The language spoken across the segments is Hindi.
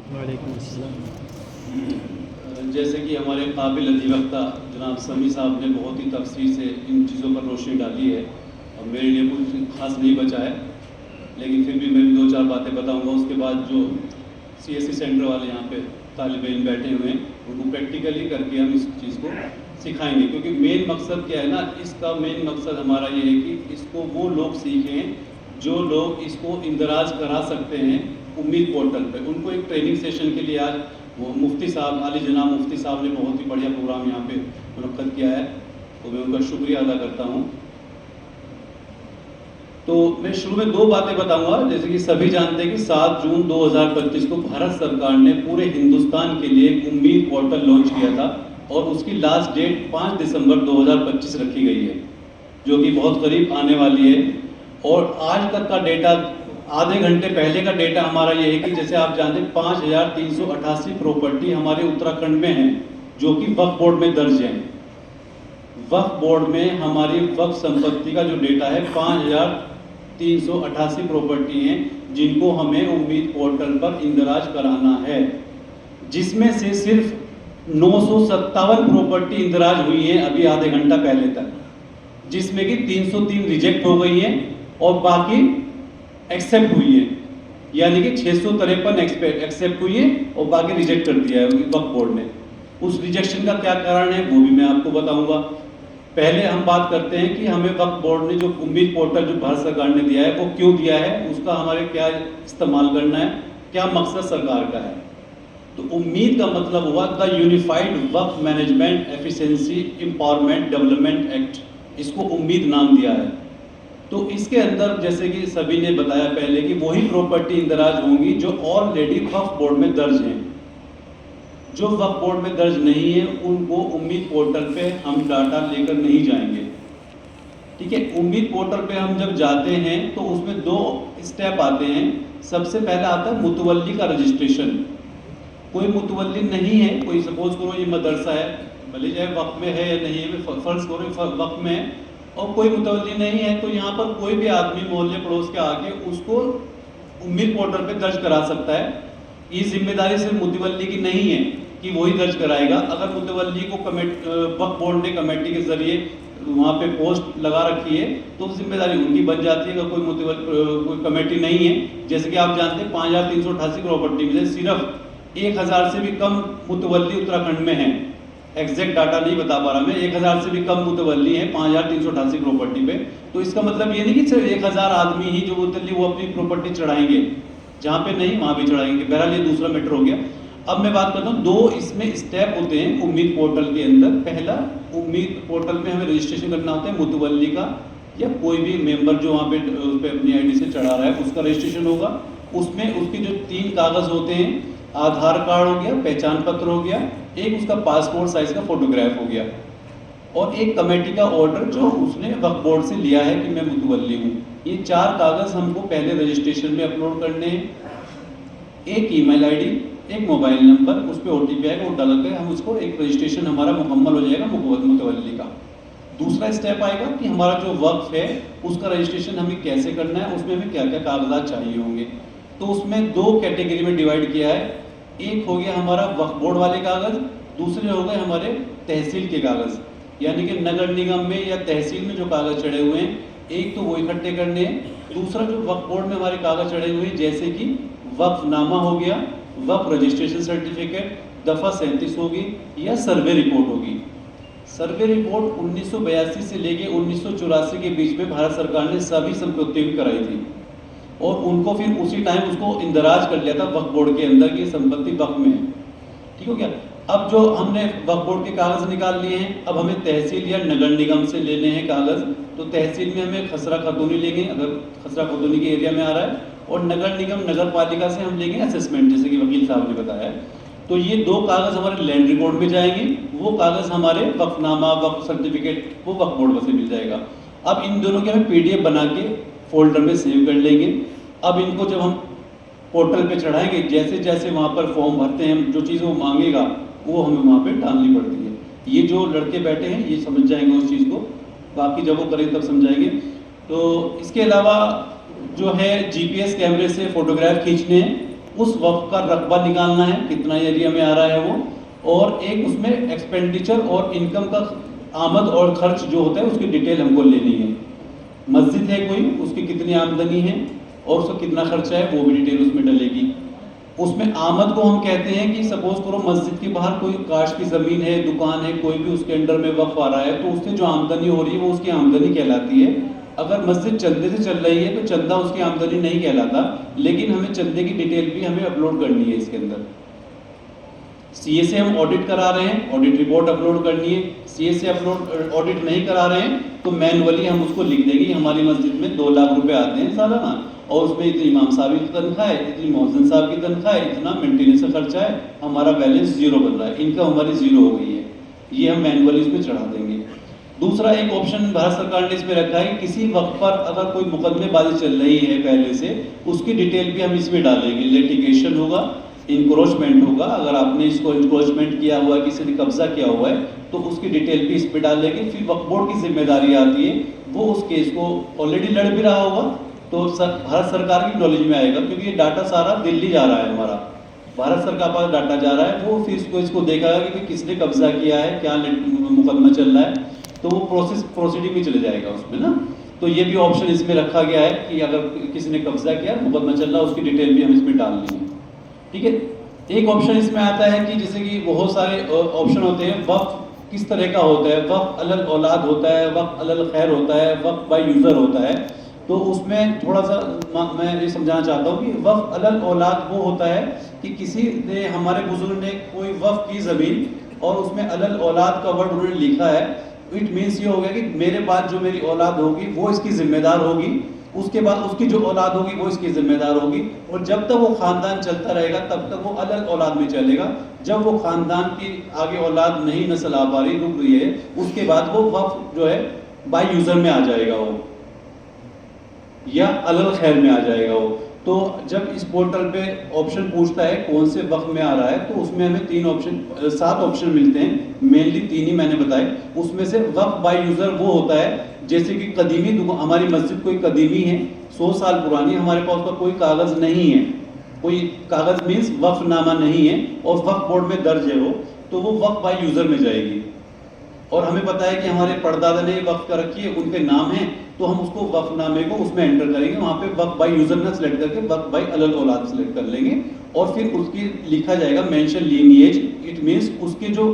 वालेकुम अस्सलाम। जैसे कि हमारे काबिल अधिवक्ता जनाब समी साहब ने बहुत ही तफसील से इन चीज़ों पर रोशनी डाली है और मेरे लिए कुछ खास नहीं बचा है, लेकिन फिर भी मैं भी दो चार बातें बताऊंगा। उसके बाद जो सीएससी सेंटर वाले यहाँ पे तालिब इल्म बैठे हुए हैं उनको प्रैक्टिकली करके हम इस चीज़ को सिखाएंगे, क्योंकि मेन मकसद क्या है ना, इसका मेन मकसद हमारा ये है कि इसको वो लोग सीखें जो लोग इसको इंदराज करा सकते हैं उम्मीद पोर्टल पे। उनको एक ट्रेनिंग सेशन के लिए आज वो मुफ्ती साहब अली जनाब मुफ्ती साहब ने बहुत ही बढ़िया प्रोग्राम यहाँ पे मुनक्कद किया है, तो मैं उनका शुक्रिया अदा करता हूँ। तो मैं शुरू में दो बातें बताऊंगा। जैसे कि सभी जानते हैं कि 7 जून 2025 को भारत सरकार ने पूरे हिंदुस्तान के लिए एक उम्मीद पोर्टल लॉन्च किया था और उसकी लास्ट डेट 5 दिसंबर 2025 रखी गई है, जो कि बहुत करीब आने वाली है। और आज तक का डेटा, आधे घंटे पहले का डेटा हमारा ये है कि जैसे आप जानते हैं 5388 प्रॉपर्टी हमारे उत्तराखंड में है जो कि वक्फ बोर्ड में दर्ज है। वक्फ बोर्ड में हमारी वक्फ संपत्ति का जो डेटा है 5388 प्रॉपर्टी हैं जिनको हमें उम्मीद पोर्टल पर इंदराज कराना है, जिसमें से सिर्फ 957 प्रॉपर्टी इंदराज हुई है अभी आधे घंटा पहले तक, जिसमें कि 303 रिजेक्ट हो गई है और बाकी एक्सेप्ट हुई है, यानी कि 653 एक्सेप्ट हुई है और बाकी रिजेक्ट कर दिया है वक्फ बोर्ड ने। उस रिजेक्शन का क्या कारण है वो भी मैं आपको बताऊंगा। पहले हम बात करते हैं कि हमें वक्फ बोर्ड ने जो उम्मीद पोर्टल जो भारत सरकार ने दिया है वो क्यों दिया है, उसका हमारे क्या इस्तेमाल करना है, क्या मकसद सरकार का है। तो उम्मीद का मतलब हुआ the unified Waqf management efficiency empowerment development act, इसको उम्मीद नाम दिया है। तो इसके अंदर जैसे कि सभी ने बताया पहले कि वही प्रॉपर्टी इंदराज होंगी जो ऑलरेडी वक्फ बोर्ड में दर्ज हैं। जो वक्फ बोर्ड में दर्ज नहीं है उनको उम्मीद पोर्टल पे हम डाटा लेकर नहीं जाएंगे। ठीक है, उम्मीद पोर्टल पे हम जब जाते हैं तो उसमें दो स्टेप आते हैं। सबसे पहला आता है मुतवल्ली का रजिस्ट्रेशन। कोई मुतवल्ली नहीं है, कोई सपोज करो ये मदरसा है, भले चाहे वक्फ में है या नहीं है, फर्ज करो वक्फ में है और कोई मुतवल्ली नहीं है, तो यहाँ पर कोई भी आदमी मोहल्ले पड़ोस के आके उसको उम्मीद पोर्टल पे दर्ज करा सकता है। ये जिम्मेदारी सिर्फ मुतवल्ली की नहीं है कि वही दर्ज कराएगा। अगर मुतवल्ली को वक्फ बोर्ड ने कमेटी के जरिए वहाँ पे पोस्ट लगा रखी है तो जिम्मेदारी उनकी बन जाती है। अगर कोई कमेटी नहीं है, जैसे कि आप जानते हैं 5388 प्रॉपर्टी में से सिर्फ 1000 से भी कम मुतवल्ली उत्तराखंड में है। एग्जैक्ट डाटा नहीं बता पा रहा मैं, 1000 से भी कम मुतवल्ली है 5388 प्रॉपर्टी पे। तो इसका मतलब ये नहीं कि सिर्फ 1000 आदमी ही जो मुतवल्ली वो अपनी प्रॉपर्टी चढ़ाएंगे, जहाँ पे नहीं वहाँ भी चढ़ाएंगे। बहरहाल ये दूसरा मैटर हो गया। अब मैं बात करता हूँ, दो इसमें स्टेप होते हैं उम्मीद पोर्टल के अंदर। पहला, उम्मीद पोर्टल में हमें रजिस्ट्रेशन करना होता है मुतवल्ली का या कोई भी मेंबर जो वहाँ पे उस पर अपनी आईडी से चढ़ा रहा है उसका रजिस्ट्रेशन होगा। उसमें उसके जो 3 कागज होते हैं, आधार कार्ड हो गया, पहचान पत्र हो गया, एक उसका पासपोर्ट साइज का फोटोग्राफ हो गया और एक कमेटी का ऑर्डर जो उसने वक्फ बोर्ड से लिया है कि मैं मुतवल्ली हूँ। ये 4 कागज हमको पहले रजिस्ट्रेशन में अपलोड करने हैं। एक ईमेल आईडी, एक मोबाइल नंबर, उस पर ओटीपी आएगा, वो डाल के हम उसको एक रजिस्ट्रेशन हमारा मुकम्मल हो जाएगा मुतवल्ली का। दूसरा स्टेप आएगा कि हमारा जो वक्फ है उसका रजिस्ट्रेशन हमें कैसे करना है, उसमें हमें क्या क्या कागजात चाहिए होंगे। तो उसमें 2 कैटेगरी में डिवाइड किया है। एक हो गया हमारा वक्फ बोर्ड वाले कागज, दूसरे हो गए हमारे तहसील के कागज, यानी कि नगर निगम में या तहसील में जो कागज चढ़े हुए हैं, एक तो वो इकट्ठे करने हैं। दूसरा जो वक्फ बोर्ड में हमारे कागज चढ़े हुए हैं, जैसे कि वक्फनामा हो गया, वक्फ रजिस्ट्रेशन सर्टिफिकेट, दफा 37 होगी या सर्वे रिपोर्ट होगी। सर्वे रिपोर्ट 1982 से लेके 1984 के बीच में भारत सरकार ने सभी संपत्तियों की कराई थी और उनको फिर उसी टाइम उसको इंदराज कर लिया था वक्फ बोर्ड के अंदर की संपत्ति वक्फ में है। ठीक हो गया। अब जो हमने वक्फ बोर्ड के कागज निकाल लिए हैं, अब हमें तहसील या नगर निगम से लेने हैं कागज। तो तहसील में हमें खसरा खतौनी लेंगे अगर खसरा खतौनी के एरिया में आ रहा है, और नगर निगम नगर पालिका से हम लेंगे असेसमेंट, जैसे कि वकील साहब ने बताया है। तो ये 2 कागज हमारे लैंड रिकॉर्ड में जाएंगे, वो कागज हमारे वक्फनामा वक्फ सर्टिफिकेट वो वक्फ बोर्ड से मिल जाएगा। अब इन दोनों के हम पीडीएफ बना के फोल्डर में सेव कर लेंगे। अब इनको जब हम पोर्टल पे चढ़ाएंगे, जैसे जैसे वहाँ पर फॉर्म भरते हैं, जो चीज़ वो मांगेगा वो हमें वहाँ पे डालनी पड़ती है। ये जो लड़के बैठे हैं ये समझ जाएंगे उस चीज़ को, बाकी जब वो करें तब समझाएंगे। तो इसके अलावा जो है जीपीएस कैमरे से फोटोग्राफ खींचने हैं उस वक्फ का रकबा निकालना है, कितना एरिया में आ रहा है वो, और एक उसमें एक्सपेंडिचर और इनकम का आमद और खर्च जो होता है उसकी डिटेल हमको लेनी है। मस्जिद है कोई, उसकी कितनी आमदनी है और उसका कितना खर्चा है वो भी डिटेल उसमें डलेगी। उसमें आमद को हम कहते हैं कि सपोज करो मस्जिद के बाहर कोई काश की ज़मीन है, दुकान है, कोई भी उसके अंडर में वक्फ आ रहा है, तो उससे जो आमदनी हो रही है वो उसकी आमदनी कहलाती है। अगर मस्जिद चंदे से चल रही है तो चंदा उसकी आमदनी नहीं कहलाता, लेकिन हमें चंदे की डिटेल भी हमें अपलोड करनी है इसके अंदर। सीए से हम ऑडिट करा रहे हैं, ऑडिट रिपोर्ट अपलोड करनी है। सीए से अपलोड ऑडिट नहीं करा रहे हैं तो मैनुअली हम उसको लिख देंगे, हमारी मस्जिद में 2 लाख रुपए आते हैं सालाना और उसमें इतनी इमाम साहब की तनख्वाह है, इतनी मोहसिन साहब की तनख्वाह है, इतना मेंटेनेंस का खर्चा है, हमारा बैलेंस जीरो बन रहा है, इनकम हमारी जीरो हो गई है, ये हम मैनुअली इसमें चढ़ा देंगे। दूसरा एक ऑप्शन भारत सरकार ने इसमें रखा है कि किसी वक्त पर अगर कोई मुकदमेबाजी चल रही है पहले से, उसकी डिटेल भी हम इसमें डालेंगे। लिटिगेशन होगा, इंक्रोचमेंट होगा, अगर आपने इसको इंक्रोचमेंट किया हुआ है, किसी ने कब्जा किया हुआ है तो उसकी डिटेल भी इस पे डाल देंगे। फिर वक्फ बोर्ड की जिम्मेदारी आती है, वो उस केस को ऑलरेडी लड़ भी रहा होगा तो भारत सरकार की नॉलेज में आएगा, क्योंकि ये डाटा सारा दिल्ली जा रहा है, हमारा भारत सरकार पास डाटा जा रहा है, वो फिर इसको देखेगा कि किसने कब्जा किया है, क्या मुकदमा चल रहा है, तो वो प्रोसीडिंग में चले जाएगा उसमें ना। तो ये भी ऑप्शन इसमें रखा गया है कि अगर किसी ने कब्जा किया, मुकदमा चल रहा है, उसकी डिटेल भी हम इसमें डाल लेंगे। ठीक है। एक ऑप्शन इसमें आता है कि जैसे कि बहुत सारे ऑप्शन होते हैं, वक्फ किस तरह का होता है, वक्फ अलल औलाद होता है, वक्फ अलल खैर होता है, वक्फ बाय यूज़र होता है। तो उसमें थोड़ा सा मैं ये समझाना चाहता हूँ कि वक्फ अलल औलाद वो होता है कि किसी ने, हमारे बुजुर्ग ने कोई वक्फ की ज़मीन और उसमें अलल औलाद का वर्ड उन्होंने लिखा है। इट मीन्स ये हो गया कि मेरे बाद जो मेरी औलाद होगी वो इसकी जिम्मेदार होगी, उसके बाद उसकी जो औलाद होगी वो इसकी जिम्मेदार होगी, और जब तक वो खानदान चलता रहेगा तब तक वो अलग औलाद में चलेगा। जब वो खानदान की आगे औलाद नहीं, नस्ल आ पा रही, रुक रही है, उसके बाद वो वक्फ जो है बाय यूजर में आ जाएगा वो, या अलल खैर में आ जाएगा वो। तो जब इस पोर्टल पे ऑप्शन पूछता है कौन से वक्त में आ रहा है, तो उसमें हमें 7 ऑप्शन मिलते हैं, मेनली 3 ही मैंने बताए। उसमें से वक्त बाय यूजर वो होता है जैसे कि कदीमी, हमारी मस्जिद कोई कदीमी है, 100 साल पुरानी, हमारे पास उसका कोई कागज नहीं है, कोई कागज मीन्स वक्फनामा नहीं है और वक्फ बोर्ड में दर्ज है वो, तो वो वक्त बाय यूजर में जाएगी। और हमें पता है कि हमारे परदादा ने वक्फ कर रखी है, उनके नाम है, तो हम उसको वक्फनामे को उसमें एंटर करेंगे, वहाँ पे वक्फ बाय यूजर ना सिलेक्ट करके वक्फ बाय अलल औलाद सिलेक्ट कर लेंगे, और फिर उसकी लिखा जाएगा मेंशन लीनिएज। इट मीन्स उसके जो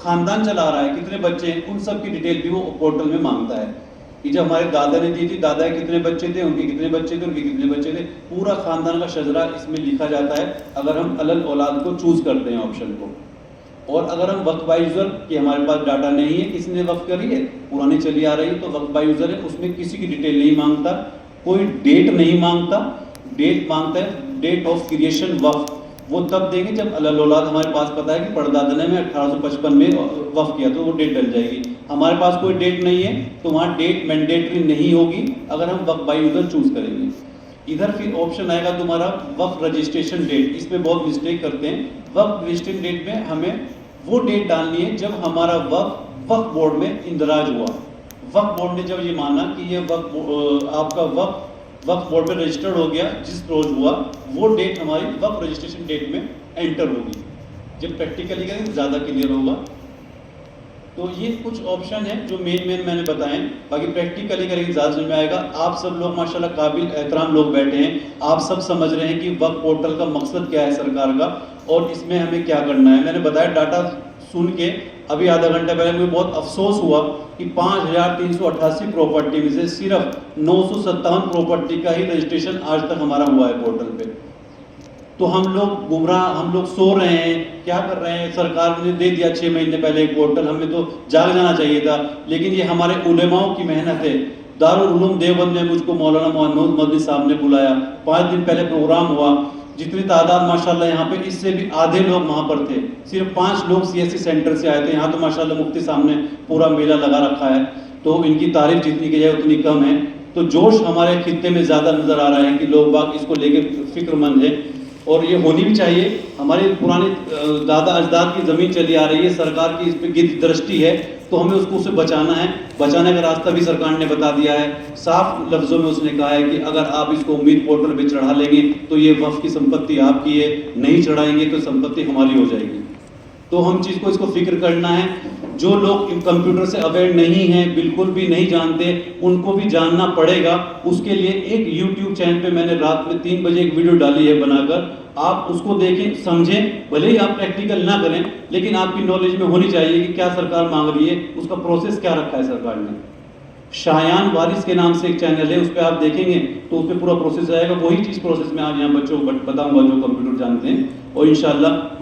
खानदान चला रहा है, कितने बच्चे हैं, उन सब की डिटेल भी वो पोर्टल में मांगता है कि जब हमारे दादा ने दी थी, दादा के कितने बच्चे थे, उनके कितने बच्चे थे, उनके कितने बच्चे थे, पूरा खानदान का शजरा इसमें लिखा जाता है अगर हम अलल औलाद को चूज करते हैं ऑप्शन को। और अगर हम वक्त बाय यूजर कि हमारे पास डाटा नहीं है, किसी ने वक्त करी है, पुरानी चली आ रही है, तो वक्त बाय यूजर है, उसमें किसी की डिटेल नहीं मांगता, कोई डेट नहीं मांगता। डेट मांगता है डेट ऑफ क्रिएशन वक्फ, वो तब देंगे जब अलल औलाद, हमारे पास पता है कि परदादा ने 1855 में वक्फ किया, तो वो डेट डल जाएगी। हमारे पास कोई डेट नहीं है तो वहाँ डेट मैंडेटरी नहीं होगी अगर हम वक्त बाय यूजर चूज करेंगे। इधर फिर ऑप्शन आएगा तुम्हारा वक्फ रजिस्ट्रेशन डेट, इसमें बहुत मिस्टेक करते हैं। वक्फ रजिस्ट्रेशन डेट में हमें वो डेट डालनी है जब हमारा वक्फ बोर्ड में इंदराज हुआ। वक्फ बोर्ड ने जब ये माना कि ये आपका वक्फ बोर्ड में रजिस्टर्ड हो गया, जिस रोज हुआ वो डेट हमारी वक्फ रजिस्ट्रेशन डेट में एंटर होगी। जब प्रैक्टिकली करेंगे ज़्यादा क्लियर होगा। तो ये कुछ ऑप्शन है जो मेन मैंने बताए, बाकी प्रैक्टिकली करेंगे ज़्यादा समझ में आएगा। आप सब लोग माशाल्लाह काबिल एहतराम लोग बैठे हैं, आप सब समझ रहे हैं कि वक्फ पोर्टल का मकसद क्या है सरकार का, और इसमें हमें क्या करना है। मैंने बताया डाटा सुन के अभी आधा घंटा पहले मुझे बहुत अफसोस हुआ कि 5388 प्रॉपर्टी में से सिर्फ 957 प्रॉपर्टी का ही रजिस्ट्रेशन आज तक हमारा हुआ है पोर्टल पे। तो हम लोग गुमराह, हम लोग सो रहे हैं, क्या कर रहे हैं, सरकार ने दे दिया 6 महीने पहले एक पोर्टल, हमें तो जाग जाना चाहिए था, लेकिन ये हमारे उलेमाओं की मेहनत है। दारुल उलूम देवबंद में मुझको मौलाना मोहम्मद मदनी साहब ने बुलाया, 5 दिन पहले प्रोग्राम हुआ, जितनी तादाद माशाल्लाह यहाँ पे इससे भी आधे लोग वहाँ पर थे, सिर्फ 5 लोग सीएससी सेंटर से आए थे। यहाँ तो माशाल्लाह मुफ्ती साहब ने पूरा मेला लगा रखा है, तो इनकी तारीफ जितनी की जाए उतनी कम है। तो जोश हमारे खित्ते में ज़्यादा नज़र आ रहा है कि लोग बाग इसको लेके फिक्रमंद है। और ये होनी भी चाहिए। हमारे पुराने दादा अजदाद की ज़मीन चली आ रही है, सरकार की इस पर गिद्ध दृष्टि है, तो हमें उसको उसे बचाना है। बचाने का रास्ता भी सरकार ने बता दिया है। साफ लफ्ज़ों में उसने कहा है कि अगर आप इसको उम्मीद पोर्टल पे चढ़ा लेंगे तो ये वक्फ की संपत्ति आपकी है, नहीं चढ़ाएंगे तो संपत्ति हमारी हो जाएगी। तो हम चीज़ को इसको फिक्र करना है। जो लोग कंप्यूटर से अवेयर नहीं हैं, बिल्कुल भी नहीं जानते, उनको भी जानना पड़ेगा। उसके लिए एक यूट्यूब चैनल पे मैंने रात में 3 बजे एक वीडियो डाली है बनाकर, आप उसको देखें, समझें। भले ही आप प्रैक्टिकल ना करें, लेकिन आपकी नॉलेज में होनी चाहिए कि क्या सरकार मांग रही है, उसका प्रोसेस क्या रखा है सरकार ने। शायान वारिस के नाम से एक चैनल है, उस पर आप देखेंगे तो उस पर पूरा प्रोसेस आएगा। वही चीज़ प्रोसेस में आज यहाँ बच्चों को बताऊंगा जो कंप्यूटर जानते हैं। और इंशाल्लाह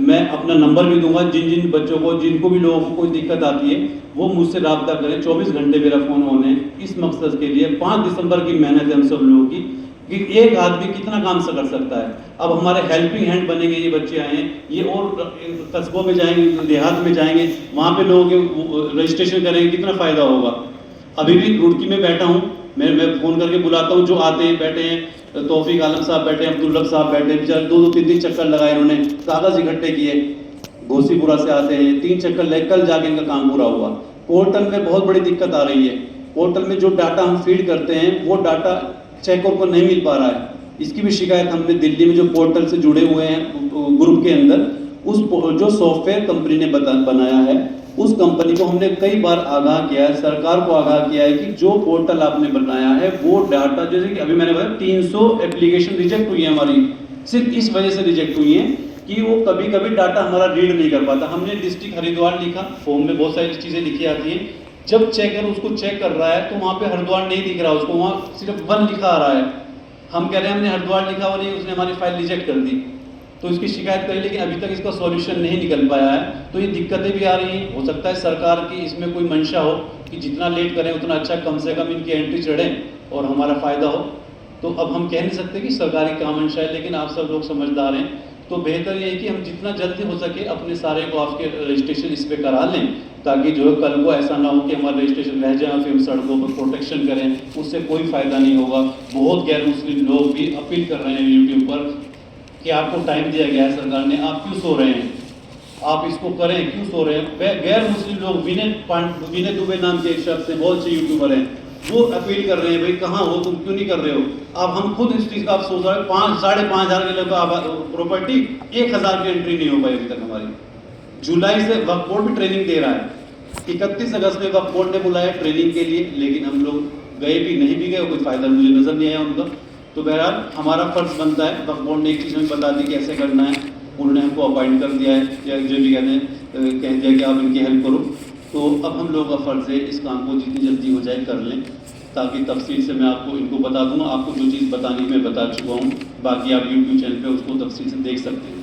मैं अपना नंबर भी दूंगा, जिन जिन बच्चों को, जिनको भी लोगों को कोई दिक्कत आती है वो मुझसे रब्ता करें। 24 घंटे मेरा फ़ोन ऑन है इस मकसद के लिए। 5 दिसंबर की मेहनत है हम सब लोगों की कि एक आदमी कितना काम से कर सकता है। अब हमारे हेल्पिंग हैंड बनेंगे, ये बच्चे आए हैं, ये और कस्बों में जाएंगे, देहात में जाएंगे, वहाँ पे लोगों के रजिस्ट्रेशन करेंगे, कितना फ़ायदा होगा। अभी भी रुड़की में बैठा हूँ, मैं फ़ोन करके बुलाता हूँ, जो आते हैं बैठे हैं, तौफीक आलम साहब बैठे हैं, अब्दुल्लब साहब बैठे हैं, बेचारे 2-2 3-3 चक्कर लगाए इन्होंने, कागज़ इकट्ठे किए, घोसीपुरा से आते हैं, 3 चक्कर ले, कल जाके इनका काम पूरा हुआ। पोर्टल में बहुत बड़ी दिक्कत आ रही है। पोर्टल में जो डाटा हम फीड करते हैं वो डाटा चेकों को नहीं मिल पा रहा है। इसकी भी शिकायत हमने दिल्ली में जो पोर्टल से जुड़े हुए हैं ग्रुप के अंदर, उस जो सॉफ्टवेयर कंपनी ने बनाया है, उस कंपनी को हमने कई बार आगाह किया है, सरकार को आगाह किया है कि जो पोर्टल आपने बनाया है वो डाटा, जैसे कि अभी मैंने बताया 300 एप्लीकेशन रिजेक्ट हुई है हमारी, सिर्फ इस वजह से रिजेक्ट हुई है कि वो कभी कभी डाटा हमारा रीड नहीं कर पाता। हमने डिस्ट्रिक्ट हरिद्वार लिखा, फॉर्म में बहुत सारी चीज़ें लिखी आती हैं, जब चेकर उसको चेक कर रहा है तो वहाँ पे हरिद्वार नहीं दिख रहा, उसको वहाँ सिर्फ 1 लिखा आ रहा है। हम कह रहे हैं हमने हरिद्वार लिखा और नहीं, उसने हमारी फाइल रिजेक्ट कर दी। तो इसकी शिकायत करी, लेकिन अभी तक इसका सॉल्यूशन नहीं निकल पाया है। तो ये दिक्कतें भी आ रही हैं। हो सकता है सरकार की इसमें कोई मंशा हो कि जितना लेट करें उतना अच्छा, कम से कम इनकी एंट्री चढ़ें और हमारा फ़ायदा हो। तो अब हम कह नहीं सकते कि सरकारी क्या मंशा है, लेकिन आप सब लोग समझदार हैं, तो बेहतर ये है कि हम जितना जल्दी हो सके अपने सारे को आपके रजिस्ट्रेशन इस पर करा लें, ताकि जो है कल को ऐसा ना हो कि हमारा रजिस्ट्रेशन रह जाए, फिर हम सड़कों पर प्रोटेक्शन करें, उससे कोई फ़ायदा नहीं होगा। बहुत गैर मुस्लिम लोग भी अपील कर रहे हैं यूट्यूब पर कि आपको टाइम दिया गया है सरकार ने, आप क्यों सो रहे हैं, आप इसको करें, क्यों सो रहे हैं। गैर मुस्लिम लोग, विनय दुबे नाम के एक शख्स हैं, बहुत से यूट्यूबर हैं, वो अपील कर रहे हैं, भाई कहाँ हो तुम, क्यों नहीं कर रहे हो। अब हम खुद इस चीज़ का आप सोच रहे हैं, 5-5.5 के लोग प्रॉपर्टी, 1000 की एंट्री नहीं हो पाई अभी तक हमारी। जुलाई से वक्फ बोर्ड भी ट्रेनिंग दे रहा है, 31 अगस्त में वक्फ बोर्ड ने बुलाया ट्रेनिंग के लिए, लेकिन हम लोग गए भी नहीं भी गए, कोई फ़ायदा मुझे नज़र नहीं आया उनका। तो बहरहाल हमारा फ़र्ज़ बनता है, वक्फ बोर्ड ने एक चीज़ हमें बता दी कि ऐसे करना है, उन्होंने हमको अपॉइंट कर दिया है, या जो भी कहते हैं कह दिया कि आप इनकी हेल्प करो। तो अब हम लोगों का फ़र्ज़ है इस काम को जितनी जल्दी हो जाए कर लें, ताकि तफसील से मैं आपको इनको बता दूँगा। आपको जो चीज़ बतानी मैं बता चुका हूँ, बाकी आप यूट्यूब चैनल पर उसको तफसील से देख सकते हैं।